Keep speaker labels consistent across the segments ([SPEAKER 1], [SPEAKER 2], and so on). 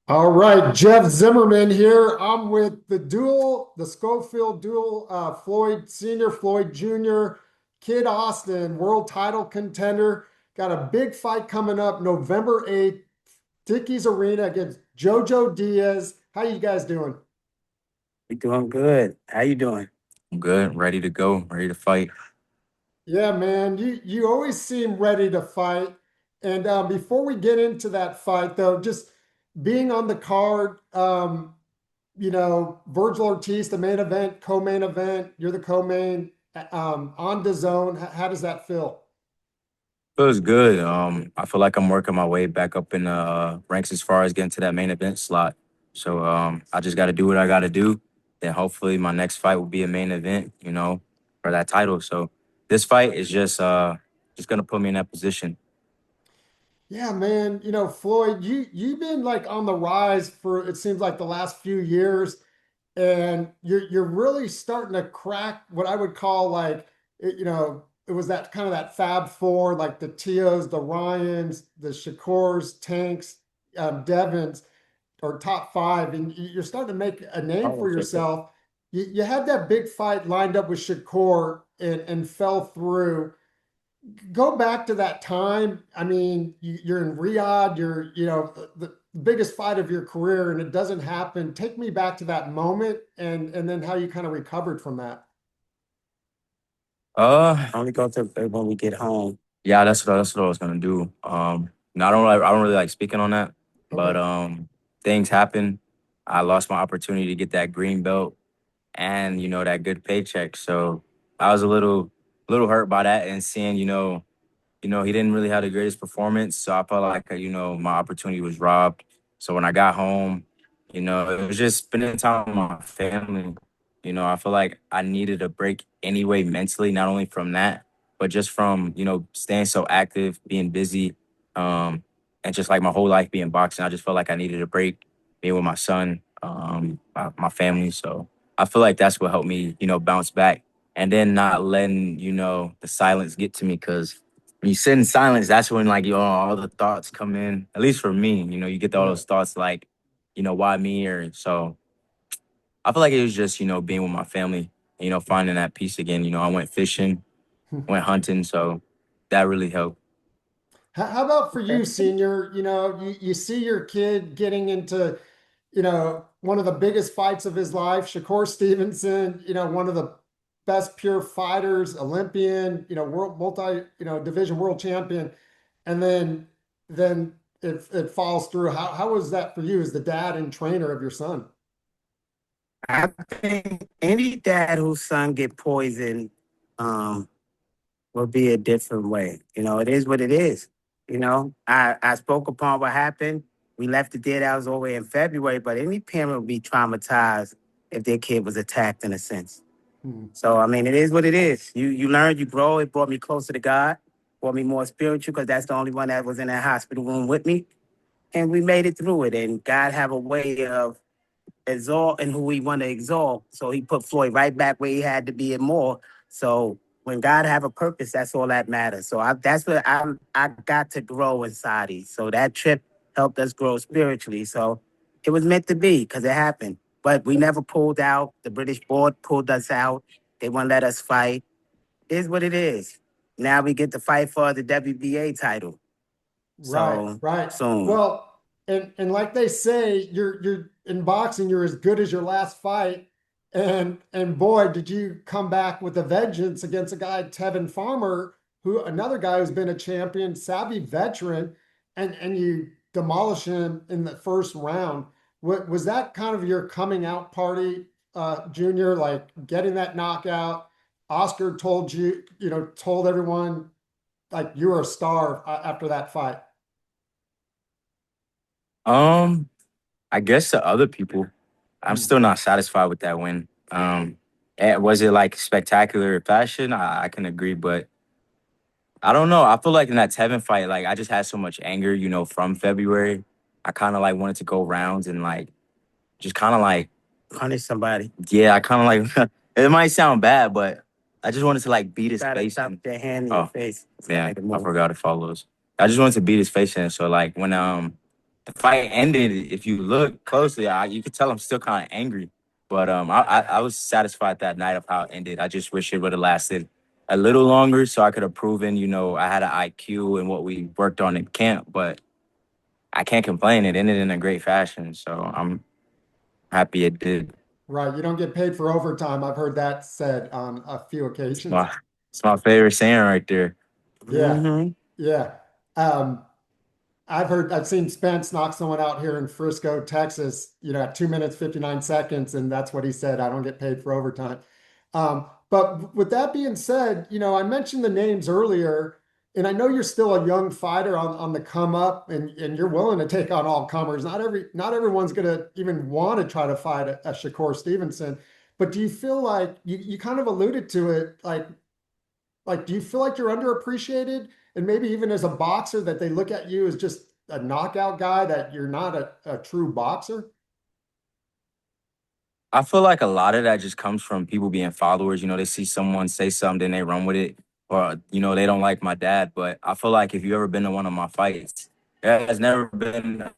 [SPEAKER 1] All right, Jeff Zimmerman here. I'm with the Schofield duel, Floyd Sr., Floyd Jr., Kid Austin, world title contender. Got a big fight coming up November 8th, Dickies Arena against JoJo Diaz. How you guys doing?
[SPEAKER 2] We doing good. How you doing?
[SPEAKER 3] I'm good, ready to go, ready to fight.
[SPEAKER 1] Yeah, man, you always seem ready to fight. And before we get into that fight, though, just being on the card, Virgil Ortiz, the main event, co-main event, you're the co-main, on the zone. How does that feel?
[SPEAKER 3] Feels good. I feel like I'm working my way back up in the ranks as far as getting to that main event slot. So I just got to do what I got to do. Then hopefully my next fight will be a main event, for that title. So this fight is just gonna put me in that position.
[SPEAKER 1] Yeah, man, Floyd, you've been like on the rise for it seems like the last few years, and you're really starting to crack what I would call like it was that kind of that Fab Four, like the Tios, the Ryans, the Shakurs, Tanks, Devons, or top five, and you're starting to make a name
[SPEAKER 2] Oh,
[SPEAKER 1] for
[SPEAKER 2] okay.
[SPEAKER 1] yourself. You had that big fight lined up with Shakur and fell through. Go back to that time. I mean, you're in Riyadh, you're, the biggest fight of your career, and it doesn't happen. Take me back to that moment and then how you kind of recovered from that.
[SPEAKER 2] Only go to when we get home.
[SPEAKER 3] Yeah, that's what I was gonna do. No, I don't really like speaking on that, but
[SPEAKER 1] Okay.
[SPEAKER 3] things happen. I lost my opportunity to get that green belt and that good paycheck. So I was a little hurt by that and seeing he didn't really have the greatest performance. So I felt like my opportunity was robbed. So when I got home, it was just spending time with my family. I feel like I needed a break anyway mentally, not only from that, but just from staying so active, being busy, um, and just like my whole life being boxing. I just felt like I needed a break, being with my son, my family. So I feel like that's what helped me, bounce back, and then not letting the silence get to me because when you sit in silence, that's when like all the thoughts come in. At least for me, you get all
[SPEAKER 1] Right.
[SPEAKER 3] those thoughts like, why me? Or so I feel like it was just being with my family, finding that peace again. I went fishing, went hunting, so that really helped.
[SPEAKER 1] How about for
[SPEAKER 2] Okay.
[SPEAKER 1] you, senior? You see your kid getting into, one of the biggest fights of his life, Shakur Stevenson, one of the best pure fighters, Olympian, world multi, division world champion, and then it falls through. How was that for you as the dad and trainer of your son?
[SPEAKER 2] I think any dad whose son get poisoned um, will be a different way. It is what it is. I spoke upon what happened. We left it there. That was over in February. But any parent would be traumatized if their kid was attacked in a sense.
[SPEAKER 1] Hmm.
[SPEAKER 2] So I mean, it is what it is. You learn, you grow. It brought me closer to God, brought me more spiritual because that's the only one that was in that hospital room with me, and we made it through it. And God have a way of exalting who we want to exalt. So He put Floyd right back where he had to be and more. So when God have a purpose, that's all that matters. So that's what I got to grow inside. So that trip helped us grow spiritually. So it was meant to be because it happened. But we never pulled out. The British board pulled us out. They won't let us fight. It is what it is. Now we get to fight for the WBA title.
[SPEAKER 1] Right,
[SPEAKER 2] So
[SPEAKER 1] right.
[SPEAKER 2] soon.
[SPEAKER 1] Well, and like they say, you're in boxing, you're as good as your last fight. And boy, did you come back with a vengeance against a guy, Tevin Farmer, who another guy who's been a champion, savvy veteran, and you demolish him in the first round. What was that kind of your coming out party, Junior? Like getting that knockout? Oscar told you, told everyone like you were a star after that fight.
[SPEAKER 3] Um, I guess to other people, I'm
[SPEAKER 1] Hmm.
[SPEAKER 3] still not satisfied with that win. Was it like spectacular fashion? I can agree, but I don't know. I feel like in that Tevin fight, like I just had so much anger, from February. I kind of like wanted to go rounds and like just kind of like,
[SPEAKER 2] Punish somebody.
[SPEAKER 3] yeah, I kind of like, it might sound bad, but I just wanted to like beat his
[SPEAKER 2] Try to
[SPEAKER 3] face
[SPEAKER 2] stop
[SPEAKER 3] in.
[SPEAKER 2] their hand in your
[SPEAKER 3] Oh,
[SPEAKER 2] face.
[SPEAKER 3] yeah,
[SPEAKER 2] Make a
[SPEAKER 3] I
[SPEAKER 2] move.
[SPEAKER 3] forgot to follow those. I just wanted to beat his face in. So like the fight ended. If you look closely, you could tell I'm still kind of angry. But I was satisfied that night of how it ended. I just wish it would have lasted a little longer so I could have proven, I had an IQ and what we worked on in camp. But I can't complain. It ended in a great fashion. So I'm happy it did.
[SPEAKER 1] Right. You don't get paid for overtime. I've heard that said on a few
[SPEAKER 3] It's
[SPEAKER 1] occasions.
[SPEAKER 3] my, it's my favorite saying right there.
[SPEAKER 1] Yeah.
[SPEAKER 2] Hmm.
[SPEAKER 1] Yeah. Um, I've seen Spence knock someone out here in Frisco, Texas, at 2 minutes, 59 seconds. And that's what he said. I don't get paid for overtime. But with that being said, I mentioned the names earlier, and I know you're still a young fighter on the come up, and you're willing to take on all comers. Not everyone's gonna even want to try to fight a Shakur Stevenson. But do you feel like you kind of alluded to it, do you feel like you're underappreciated? And maybe even as a boxer, that they look at you as just a knockout guy, that you're not a true boxer?
[SPEAKER 3] I feel like a lot of that just comes from people being followers. They see someone say something, they run with it, or they don't like my dad. But I feel like if you ever been to one of my fights, there has never been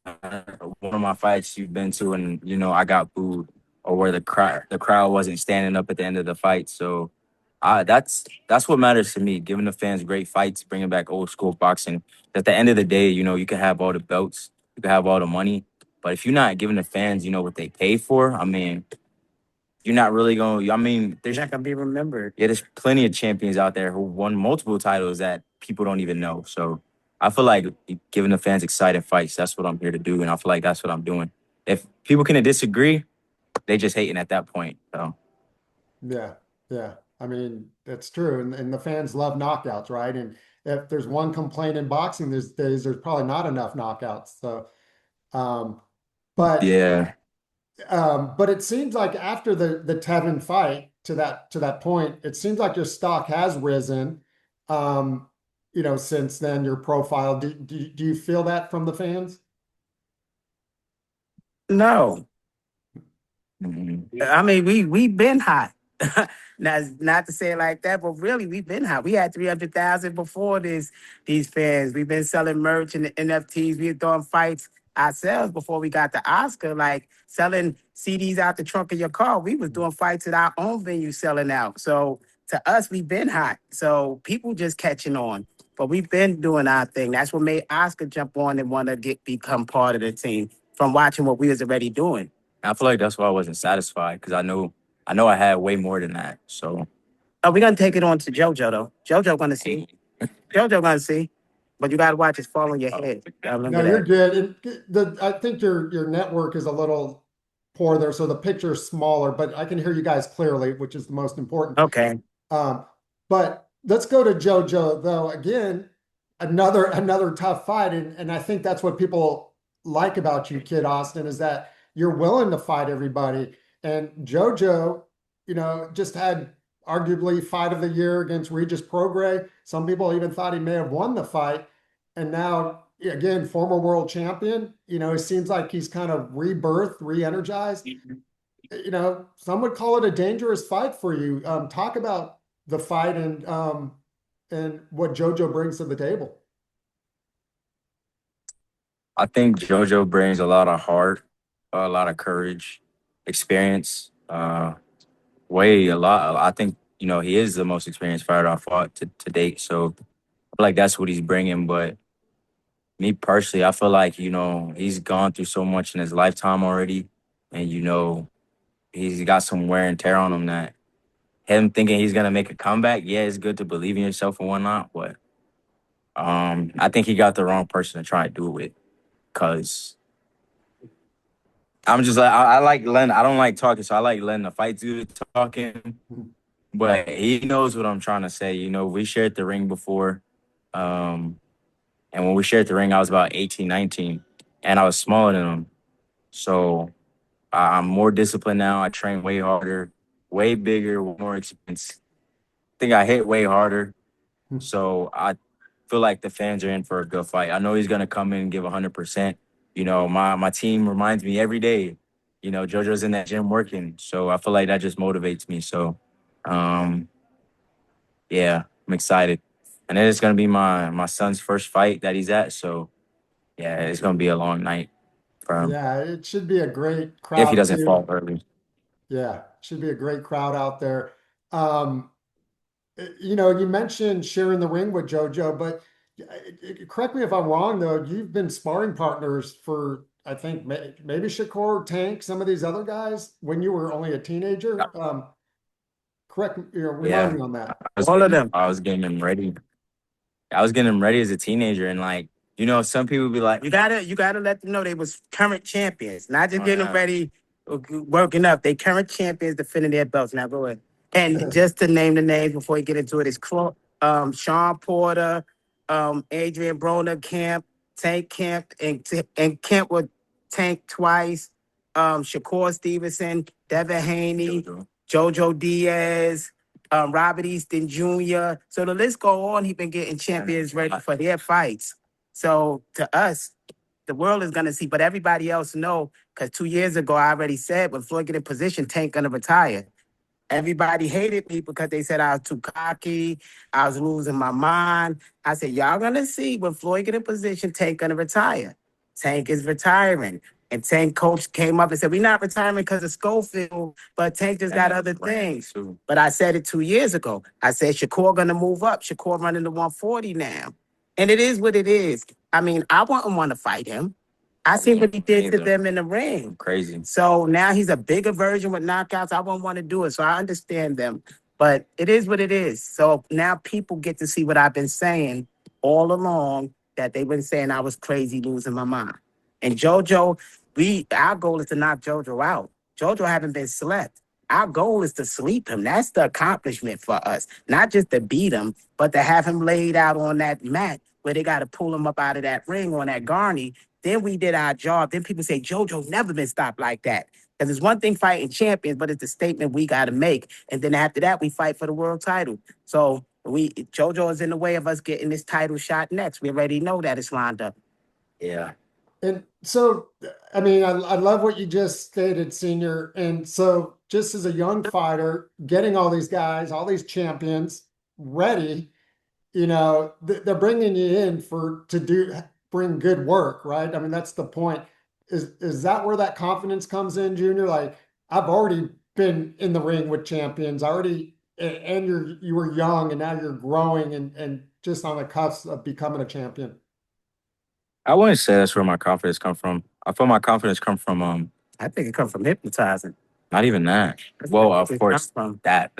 [SPEAKER 3] one of my fights you've been to, and I got booed, or where the crowd wasn't standing up at the end of the fight. So, that's what matters to me. Giving the fans great fights, bringing back old school boxing. At the end of the day, you can have all the belts, you can have all the money, but if you're not giving the fans, what they pay for, I mean, you're not really going. I mean,
[SPEAKER 2] You're not gonna be remembered.
[SPEAKER 3] yeah, there's plenty of champions out there who won multiple titles that people don't even know. So I feel like giving the fans exciting fights. That's what I'm here to do, and I feel like that's what I'm doing. If people can disagree, they just hating at that point. So
[SPEAKER 1] Yeah, yeah. I mean, that's true. And the fans love knockouts, right? And if there's one complaint in boxing these days, there's probably not enough knockouts. So, um, but
[SPEAKER 3] yeah,
[SPEAKER 1] but it seems like after the Tevin fight to that point, it seems like your stock has risen. Um, since then, your profile. Do you feel that from the fans?
[SPEAKER 2] No,
[SPEAKER 3] mhm.
[SPEAKER 2] I mean we've been hot. Not to say it like that, but really we've been hot. We had 300,000 before these fans. We've been selling merch and NFTs. We were doing fights ourselves before we got the Oscar, like selling CDs out the trunk of your car. We was doing fights at our own venue selling out. So to us, we've been hot. So people just catching on. But we've been doing our thing. That's what made Oscar jump on and want to become part of the team from watching what we was already doing.
[SPEAKER 3] I feel like that's why I wasn't satisfied because I know I had way more than that. So
[SPEAKER 2] Oh, we're gonna take it on to JoJo though. JoJo gonna see. JoJo gonna see. But you gotta watch it fall on your head. I
[SPEAKER 1] No,
[SPEAKER 2] remember
[SPEAKER 1] you're
[SPEAKER 2] that.
[SPEAKER 1] good. I think your network is a little poor there, so the picture is smaller, but I can hear you guys clearly, which is the most important.
[SPEAKER 2] Okay.
[SPEAKER 1] Um, but let's go to JoJo though. Again, another tough fight, and I think that's what people like about you, Kid Austin, is that you're willing to fight everybody. And JoJo, just had arguably fight of the year against Regis Prograis. Some people even thought he may have won the fight, and now again, former world champion. It seems like he's kind of rebirthed, re-energized. Some would call it a dangerous fight for you. Talk about the fight and what JoJo brings to the table.
[SPEAKER 3] I think JoJo brings a lot of heart, a lot of courage, experience. Way a lot. I think he is the most experienced fighter I fought to date. So I feel like that's what he's bringing. But me personally, I feel like he's gone through so much in his lifetime already, and he's got some wear and tear on him that him thinking he's gonna make a comeback. Yeah, it's good to believe in yourself and whatnot, but I think he got the wrong person to try and do it with. Cause I'm just like I like letting I don't like talking, so I like letting the fight do the talking. But he knows what I'm trying to say. We shared the ring before. Um, and when we shared the ring, I was about 18, 19, and I was smaller than him. So I'm more disciplined now. I train way harder, way bigger, more experience. I think I hit way harder. So I feel like the fans are in for a good fight. I know he's gonna come in and give 100%. My team reminds me every day. JoJo's in that gym working, so I feel like that just motivates me. So, um, yeah, I'm excited. And then it's gonna be my son's first fight that he's at. So yeah, it's gonna be a long night. for him
[SPEAKER 1] Yeah, it should be a great
[SPEAKER 3] if he
[SPEAKER 1] crowd
[SPEAKER 3] doesn't
[SPEAKER 1] too.
[SPEAKER 3] fall early.
[SPEAKER 1] Yeah, should be a great crowd out there. Um, you know, you mentioned sharing the ring with JoJo, but correct me if I'm wrong though. You've been sparring partners for, I think maybe Shakur, Tank, some of these other guys when you were only a teenager. Correct, you know, remind
[SPEAKER 3] Yeah,
[SPEAKER 1] me on that.
[SPEAKER 2] All of them.
[SPEAKER 3] I was getting him ready. I was getting him ready as a teenager, and like some people be like,
[SPEAKER 2] You gotta let them know they was current champions, not just
[SPEAKER 3] oh,
[SPEAKER 2] getting them
[SPEAKER 3] yeah.
[SPEAKER 2] ready, working up. They current champions defending their belts. Now go ahead. And just to name the names before we get into it, is Sean Porter, Adrian Broner Camp, Tank Camp, and Camp with Tank twice, Shakur Stevenson, Devin Haney, JoJo Diaz, Robert Easton Jr. So the list go on. He been getting champions ready for their fights. So to us, the world is gonna see, but everybody else know, because 2 years ago I already said when Floyd get in position, Tank gonna retire. Everybody hated me because they said I was too cocky. I was losing my mind. I said, y'all gonna see when Floyd get in position, Tank gonna retire. Tank is retiring. And Tank coach came up and said, we're not retiring because of Schofield, but Tank just got other things. But I said it 2 years ago. I said, Shakur gonna move up. Shakur running to 140 now. And it is what it is. I mean, I wouldn't want to fight him. I seen what he did to them in the ring.
[SPEAKER 3] Crazy.
[SPEAKER 2] So now he's a bigger version with knockouts. I wouldn't want to do it. So I understand them. But it is what it is. So now people get to see what I've been saying all along, that they've been saying I was crazy losing my mind. And JoJo, our goal is to knock JoJo out. JoJo haven't been slept. Our goal is to sleep him. That's the accomplishment for us. Not just to beat him, but to have him laid out on that mat where they got to pull him up out of that ring on that Garney. Then we did our job. Then people say JoJo's never been stopped like that. Because it's one thing fighting champions, but it's the statement we got to make. And then after that, we fight for the world title. So JoJo is in the way of us getting this title shot next. We already know that it's lined up.
[SPEAKER 3] Yeah.
[SPEAKER 1] And so, I mean, I love what you just stated, Senior. And so, just as a young fighter, getting all these guys, all these champions ready, you know, they're bringing you in bring good work, right? I mean, that's the point. Is that where that confidence comes in, Junior? Like, I've already been in the ring with champions, and you were young, and now you're growing and just on the cusp of becoming a champion.
[SPEAKER 3] I wouldn't say that's where my confidence come from. I feel my confidence come from
[SPEAKER 2] I think it comes from hypnotizing.
[SPEAKER 3] not even that.
[SPEAKER 2] That's
[SPEAKER 3] Well,
[SPEAKER 2] where
[SPEAKER 3] of
[SPEAKER 2] it
[SPEAKER 3] course,
[SPEAKER 2] comes from.
[SPEAKER 3] that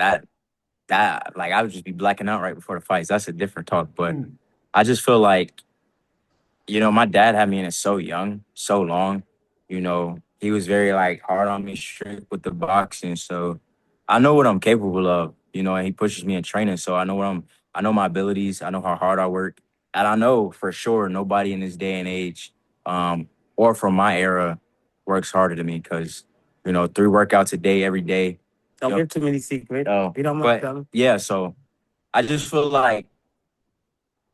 [SPEAKER 3] like I would just be blacking out right before the fights. That's a different talk. But I just feel like my dad had me in it so young, so long. He was very like hard on me, strict with the boxing. So I know what I'm capable of, and he pushes me in training. So I know my abilities, I know how hard I work. And I know for sure nobody in this day and age, or from my era, works harder than me because, 3 workouts a day, every day.
[SPEAKER 2] Don't give too many secrets.
[SPEAKER 3] Oh,
[SPEAKER 2] You don't want to
[SPEAKER 3] but
[SPEAKER 2] tell them.
[SPEAKER 3] yeah, so I just feel like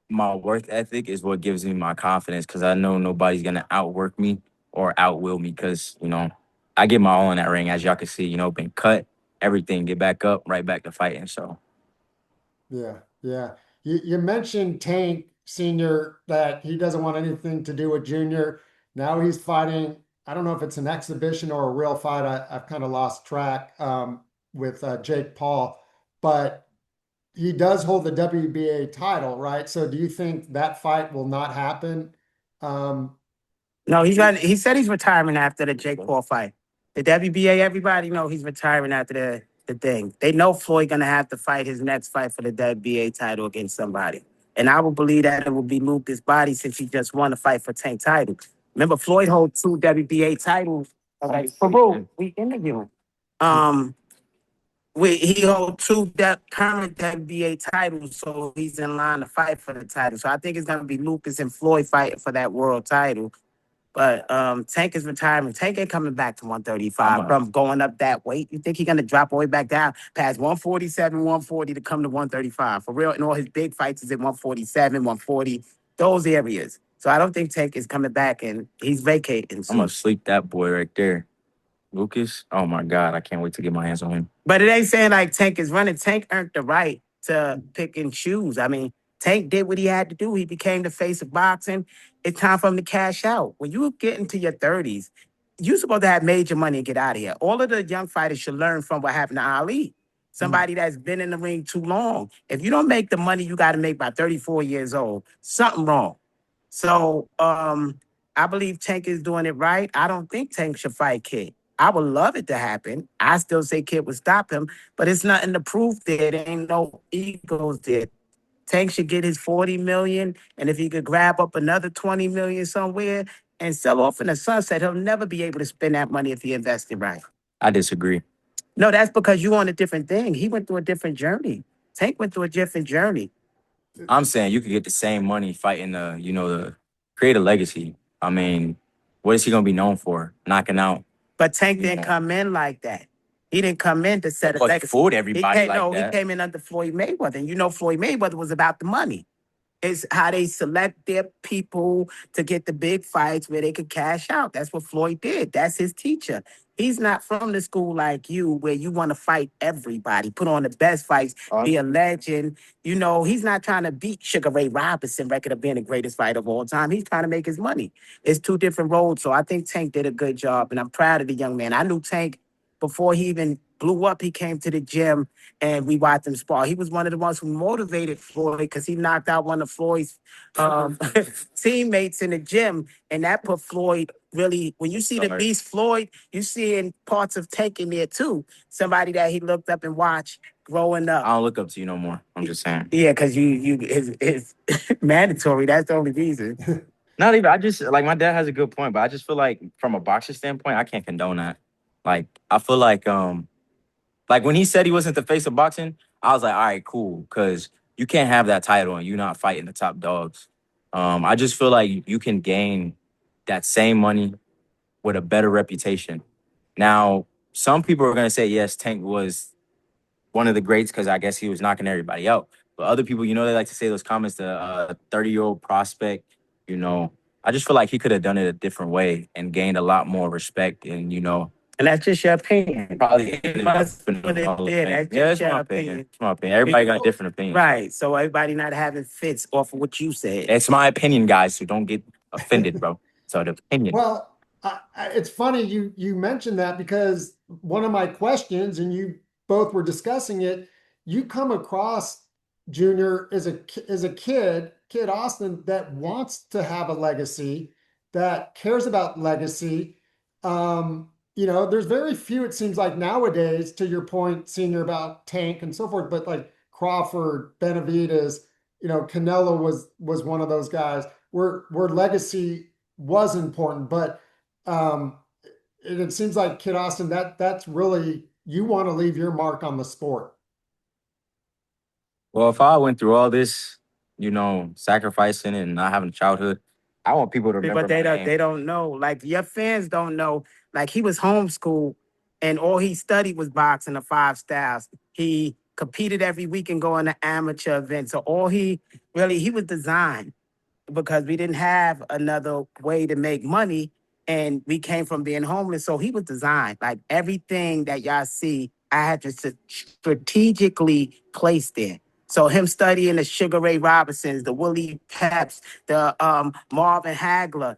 [SPEAKER 3] my work ethic is what gives me my confidence because I know nobody's gonna outwork me or outwill me because I get my all in that ring, as y'all can see. Been cut, everything, get back up, right back to fighting. So
[SPEAKER 1] Yeah, yeah. You mentioned Tank Senior that he doesn't want anything to do with Junior. Now he's fighting. I don't know if it's an exhibition or a real fight. I've kind of lost track with Jake Paul, but he does hold the WBA title, right? So do you think that fight will not happen? Um,
[SPEAKER 2] No, he said he's retiring after the Jake Paul fight. The WBA, everybody know he's retiring after the thing. They know Floyd gonna have to fight his next fight for the WBA title against somebody. And I would believe that it will be Lucas Body since he just won a fight for Tank title. Remember, Floyd holds 2 WBA titles. Like, Farouk, we interviewing. Um, he holds two current WBA titles, so he's in line to fight for the title. So I think it's gonna be Lucas and Floyd fighting for that world title. But Tank is retiring. Tank ain't coming back to 135 from going up that weight. You think he's gonna drop all the way back down past 147, 140 to come to 135? For real, and all his big fights is at 147, 140, those areas. So I don't think Tank is coming back, and he's vacating.
[SPEAKER 3] I'm gonna sleep that boy right there. Lucas, oh my God, I can't wait to get my hands on him.
[SPEAKER 2] But it ain't saying like Tank is running. Tank earned the right to pick and choose. I mean, Tank did what he had to do. He became the face of boxing. It's time for him to cash out. When you get into your 30s, you're supposed to have major money and get out of here. All of the young fighters should learn from what happened to Ali. Somebody that's been in the ring too long. If you don't make the money you got to make by 34 years old, something wrong. So I believe Tank is doing it right. I don't think Tank should fight Kid. I would love it to happen. I still say Kid would stop him, but it's nothing to prove there. There ain't no egos there. Tank should get his 40 million, and if he could grab up another 20 million somewhere and sell off in the sunset, he'll never be able to spend that money if he invested right.
[SPEAKER 3] I disagree.
[SPEAKER 2] No, that's because you on a different thing. He went through a different journey. Tank went through a different journey.
[SPEAKER 3] I'm saying you could get the same money fighting the create a legacy. I mean, what is he gonna be known for? Knocking out.
[SPEAKER 2] But Tank didn't come in like that. He didn't come in to set a
[SPEAKER 3] But
[SPEAKER 2] legacy.
[SPEAKER 3] fooled everybody
[SPEAKER 2] He came in under Floyd Mayweather. And you know Floyd Mayweather was about the money. It's how they select their people to get the big fights where they could cash out. That's what Floyd did. That's his teacher. He's not from the school like you where you want to fight everybody, put on the best fights, be a legend. You know, he's not trying to beat Sugar Ray Robinson record of being the greatest fighter of all time. He's trying to make his money. It's two different roads. So I think Tank did a good job, and I'm proud of the young man. I knew Tank before he even blew up. He came to the gym and we watched him spar. He was one of the ones who motivated Floyd because he knocked out one of Floyd's teammates in the gym, and that put Floyd really. When you see the beast Floyd, you see in parts of Tank in there too. Somebody that he looked up and watched growing up.
[SPEAKER 3] I don't look up to you no more. I'm just saying.
[SPEAKER 2] Yeah, because it's mandatory. That's the only reason.
[SPEAKER 3] Not even. I just like my dad has a good point, but I just feel like from a boxer standpoint, I can't condone that. Like I feel like when he said he wasn't the face of boxing, I was like, all right, cool, because you can't have that title and you not fighting the top dogs. I just feel like you can gain that same money with a better reputation. Now, some people are gonna say yes, Tank was one of the greats because I guess he was knocking everybody out. But other people, they like to say those comments to a 30-year-old prospect. I just feel like he could have done it a different way and gained a lot more respect and
[SPEAKER 2] And that's just your opinion.
[SPEAKER 3] probably
[SPEAKER 2] That's
[SPEAKER 3] yeah,
[SPEAKER 2] just
[SPEAKER 3] it's
[SPEAKER 2] your
[SPEAKER 3] my opinion.
[SPEAKER 2] opinion.
[SPEAKER 3] It's my opinion. Everybody got different opinions.
[SPEAKER 2] Right. So everybody not having fits off of what you said.
[SPEAKER 3] It's my opinion, guys, so don't get offended, bro. So the opinion.
[SPEAKER 1] Well, it's funny you mentioned that because one of my questions, and you both were discussing it, you come across Junior as a kid Austin, that wants to have a legacy, that cares about legacy. There's very few, it seems like nowadays, to your point, Senior, about Tank and so forth, but like Crawford, Benavidez, Canelo was one of those guys where legacy was important, but it seems like Kid Austin, that's really, you want to leave your mark on the sport.
[SPEAKER 3] Well, if I went through all this, sacrificing and not having a childhood, I want people to remember.
[SPEAKER 2] But they don't know. Like your fans don't know. Like he was homeschooled and all he studied was boxing, the 5 styles. He competed every week and going to amateur events. So he was designed because we didn't have another way to make money and we came from being homeless. So he was designed. Like everything that y'all see, I had to strategically place there. So him studying the Sugar Ray Robinsons, the Willie Peps, the Marvin Hagler,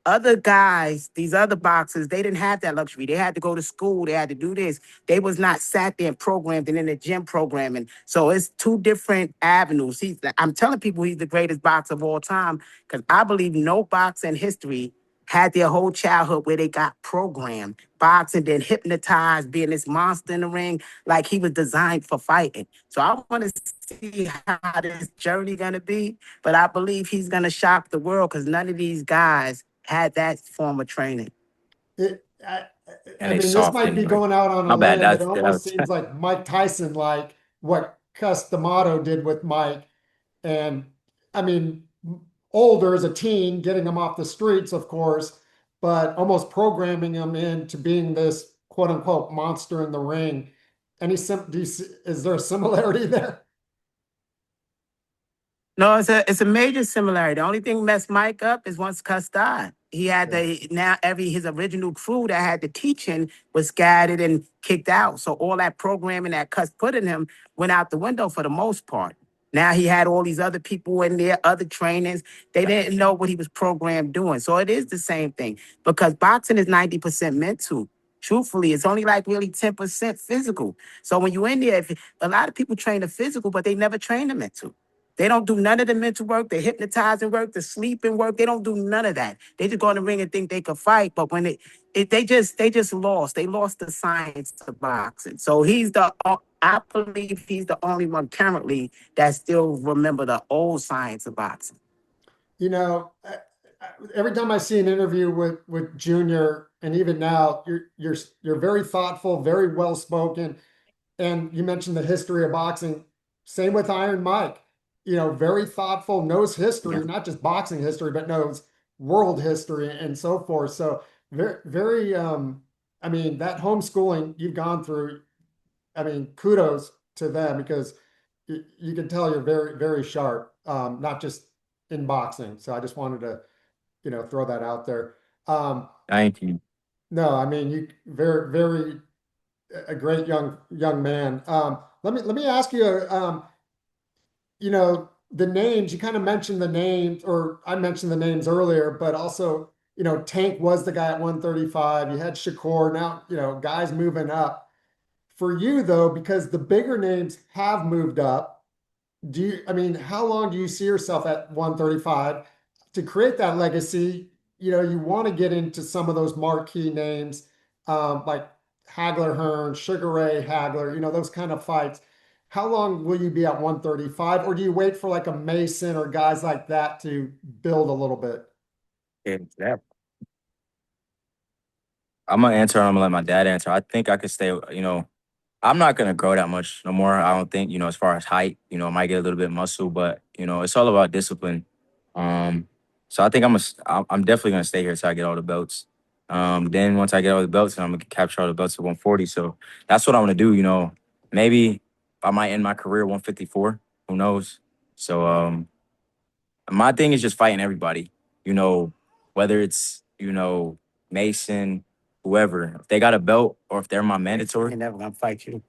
[SPEAKER 2] other guys, these other boxers, they didn't have that luxury. They had to go to school. They had to do this. They was not sat there and programmed and in the gym programming. So it's two different avenues. I'm telling people he's the greatest boxer of all time because I believe no boxer in history had their whole childhood where they got programmed, boxing, then hypnotized, being this monster in the ring, like he was designed for fighting. So I want to see how this journey gonna be, but I believe he's gonna shock the world because none of these guys had that form of training.
[SPEAKER 1] I mean, this might be going out on a limb. It almost seems like Mike Tyson, like what Cus D'Amato did with Mike. And I mean, older as a teen, getting him off the streets, of course, but almost programming him into being this quote unquote monster in the ring. Is there a similarity there?
[SPEAKER 2] No, it's a major similarity. The only thing messed Mike up is once Cus died. He had his original crew that had to teach him was scattered and kicked out. So all that programming that Cus put in him went out the window for the most part. Now he had all these other people in there, other trainers. They didn't know what he was programmed doing. So it is the same thing because boxing is 90% mental. Truthfully, it's only like really 10% physical. So when you're in there, a lot of people train the physical, but they never train the mental. They don't do none of the mental work, the hypnotizing work, the sleeping work. They don't do none of that. They just go in the ring and think they could fight. But when they just lost. They lost the science of boxing. So I believe he's the only one currently that still remember the old science of boxing.
[SPEAKER 1] You know, every time I see an interview with Junior, and even now, you're very thoughtful, very well spoken, and you mentioned the history of boxing. Same with Iron Mike. You know, very thoughtful, knows history,
[SPEAKER 2] Yeah.
[SPEAKER 1] not just boxing history, but knows world history and so forth. So very, very. I mean, that homeschooling you've gone through. I mean, kudos to them because you can tell you're very, very sharp, not just in boxing. So I just wanted to, throw that out there.
[SPEAKER 3] Thank you.
[SPEAKER 1] No, I mean, you very, very a great young man. Let me ask you, the names, you kind of mentioned the names, or I mentioned the names earlier, but also, Tank was the guy at 135. You had Shakur. Now, guys moving up. For you though, because the bigger names have moved up, how long do you see yourself at 135 to create that legacy? You want to get into some of those marquee names, like Hagler Hearn, Sugar Ray Hagler, those kind of fights. How long will you be at 135, or do you wait for like a Mason or guys like that to build a little bit?
[SPEAKER 2] Yeah.
[SPEAKER 3] I'm gonna answer. I'm gonna let my dad answer. I think I could stay. I'm not gonna grow that much no more. I don't think. As far as height, I might get a little bit muscle, but it's all about discipline. Um, so I think I'm definitely gonna stay here until I get all the belts. Then once I get all the belts, I'm gonna capture all the belts at 140. So that's what I'm gonna do. Maybe I might end my career 154. Who knows? So my thing is just fighting everybody. Whether it's Mason, whoever. If they got a belt or if they're my mandatory,
[SPEAKER 2] They're never gonna fight you.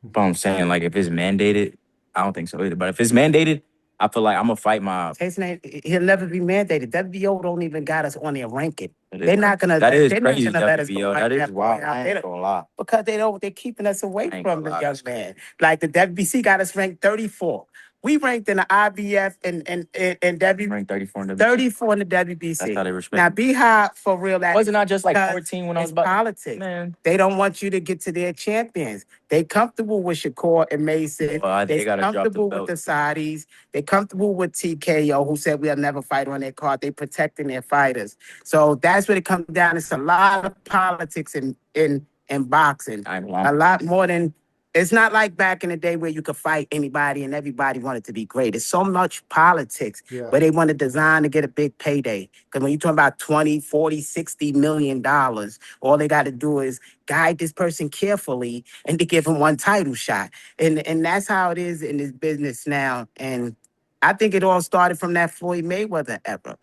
[SPEAKER 3] but I'm saying, like, if it's mandated, I don't think so either. But if it's mandated, I feel like I'm gonna fight my.
[SPEAKER 2] Jason, he'll never be mandated. WBO don't even got us on their ranking.
[SPEAKER 3] That
[SPEAKER 2] They're not gonna.
[SPEAKER 3] That is
[SPEAKER 2] They're not
[SPEAKER 3] crazy,
[SPEAKER 2] gonna let us go
[SPEAKER 3] WBO.
[SPEAKER 2] like
[SPEAKER 3] That is
[SPEAKER 2] that, boy,
[SPEAKER 3] wild.
[SPEAKER 2] out
[SPEAKER 3] I
[SPEAKER 2] there
[SPEAKER 3] ain't gonna lie.
[SPEAKER 2] because they're keeping us away
[SPEAKER 3] I ain't
[SPEAKER 2] from
[SPEAKER 3] gonna
[SPEAKER 2] the
[SPEAKER 3] lie.
[SPEAKER 2] young
[SPEAKER 3] That's
[SPEAKER 2] man. Like the WBC got us ranked 34. We ranked in the IBF and W
[SPEAKER 3] Ranked 34 in WBC.
[SPEAKER 2] 34 in the
[SPEAKER 3] That's
[SPEAKER 2] WBC.
[SPEAKER 3] how they respect.
[SPEAKER 2] Now be high for real.
[SPEAKER 3] Was it not just like
[SPEAKER 2] because
[SPEAKER 3] 14 when I was
[SPEAKER 2] it's
[SPEAKER 3] about?
[SPEAKER 2] politics.
[SPEAKER 3] Man,
[SPEAKER 2] They don't want you to get to their champions. They comfortable with Shakur and Mason.
[SPEAKER 3] well, they gotta drop the
[SPEAKER 2] Comfortable with
[SPEAKER 3] belt.
[SPEAKER 2] the Saudis. They comfortable with TKO, who said we'll never fight on their card. They protecting their fighters. So that's what it comes down. It's a lot of politics in boxing.
[SPEAKER 3] I ain't
[SPEAKER 2] A
[SPEAKER 3] lying.
[SPEAKER 2] lot more than. It's not like back in the day where you could fight anybody and everybody wanted to be great. It's so much politics,
[SPEAKER 1] Yeah.
[SPEAKER 2] but they want to design to get a big payday. Because when you're talking about 20, 40, 60 million dollars, all they got to do is guide this person carefully and to give him one title shot. And that's how it is in this business now. And I think it all started from that Floyd Mayweather era.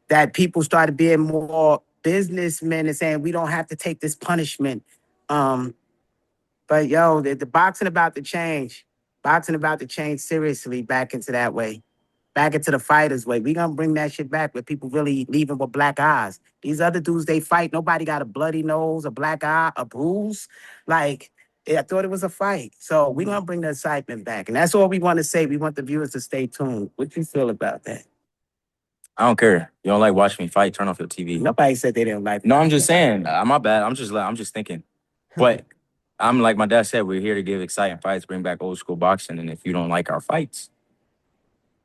[SPEAKER 2] That people started being more businessmen and saying we don't have to take this punishment. But yo, the boxing about to change. Boxing about to change seriously back into that way. Back into the fighters' way. We gonna bring that shit back where people really leaving with black eyes. These other dudes they fight, nobody got a bloody nose, a black eye, a bruise. Like, I thought it was a fight. So we gonna bring the excitement back. And that's all we want to say. We want the viewers to stay tuned. What you feel about that?
[SPEAKER 3] I don't care. You don't like watching me fight? Turn off your TV.
[SPEAKER 2] Nobody said they didn't like
[SPEAKER 3] No, I'm just saying. My bad. I'm just thinking. But I'm like my dad said, we're here to give exciting fights, bring back old school boxing. And if you don't like our fights,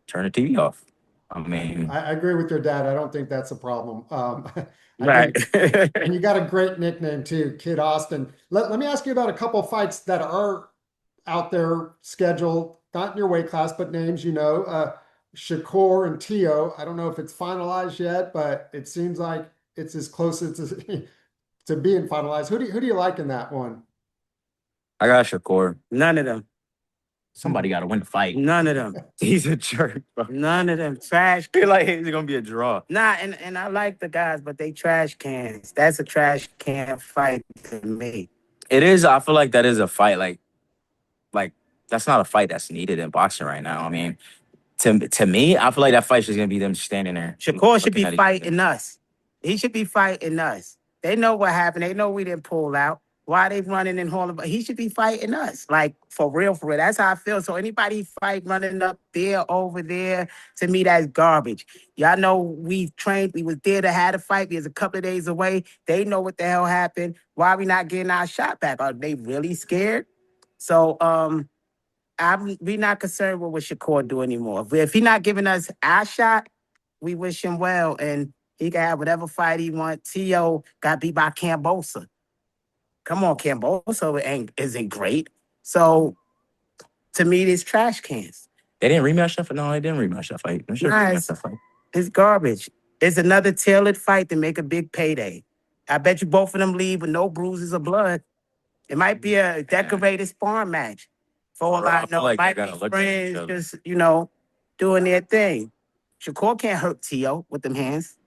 [SPEAKER 3] turn the TV off. I mean,
[SPEAKER 1] I agree with your dad. I don't think that's a problem. I
[SPEAKER 2] right.
[SPEAKER 1] think, and you got a great nickname too, Kid Austin. Let me ask you about a couple of fights that are out there scheduled, not in your weight class, but names Shakur and Teo. I don't know if it's finalized yet, but it seems like it's as close as to being finalized. Who do you like in that one?
[SPEAKER 3] I got Shakur.
[SPEAKER 2] None of them.
[SPEAKER 3] Somebody got to win the fight.
[SPEAKER 2] None of them.
[SPEAKER 3] He's a jerk, bro.
[SPEAKER 2] None of them. Trash.
[SPEAKER 3] I feel like it's gonna be a draw.
[SPEAKER 2] Nah, and I like the guys, but they trash cans. That's a trash can fight to me.
[SPEAKER 3] It is. I feel like that is a fight. Like that's not a fight that's needed in boxing right now. I mean, to me, I feel like that fight's just gonna be them standing there.
[SPEAKER 2] Shakur should
[SPEAKER 3] looking
[SPEAKER 2] be
[SPEAKER 3] at each other.
[SPEAKER 2] fighting us. He should be fighting us. They know what happened. They know we didn't pull out. Why they running and hauling? But he should be fighting us. Like for real, for real. That's how I feel. So anybody fight running up there, over there, to me, that's garbage. Y'all know we trained. We was there to have a fight. We was a couple of days away. They know what the hell happened. Why we not getting our shot back? Are they really scared? So we not concerned with what Shakur do anymore. If he not giving us our shot, we wish him well, and he can have whatever fight he wants. Tio got beat by Cambosa. Come on, Cambosa isn't great. So to me, it's trash cans.
[SPEAKER 3] They didn't rematch that fight. No, they didn't rematch that fight. They should
[SPEAKER 2] Nah,
[SPEAKER 3] rematch that fight.
[SPEAKER 2] It's garbage. It's another tailored fight to make a big payday. I bet you both of them leave with no bruises or blood. It might be a decorated sparring match. For all I
[SPEAKER 3] feel
[SPEAKER 2] know,
[SPEAKER 3] like
[SPEAKER 2] it might
[SPEAKER 3] they're
[SPEAKER 2] be
[SPEAKER 3] gonna look at each
[SPEAKER 2] friends
[SPEAKER 3] other.
[SPEAKER 2] just, doing their thing. Shakur can't hurt Tio with them hands.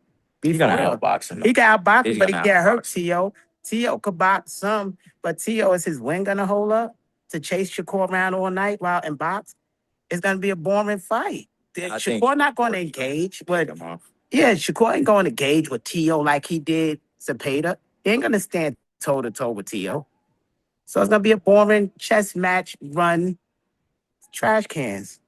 [SPEAKER 3] He's gonna outbox him.
[SPEAKER 2] He got outbox
[SPEAKER 3] He's
[SPEAKER 2] him, but he
[SPEAKER 3] gonna
[SPEAKER 2] can't hurt
[SPEAKER 3] outbox
[SPEAKER 2] Tio. Tio could box some, but Tio, is his wing gonna hold up to chase Shakur around all night while in box? It's gonna be a boring fight. Shakur not gonna engage, but yeah, Shakur ain't gonna engage with Tio like he did Zepeda. He ain't gonna stand toe to toe with Tio. So it's gonna be a boring chess match run, trash cans.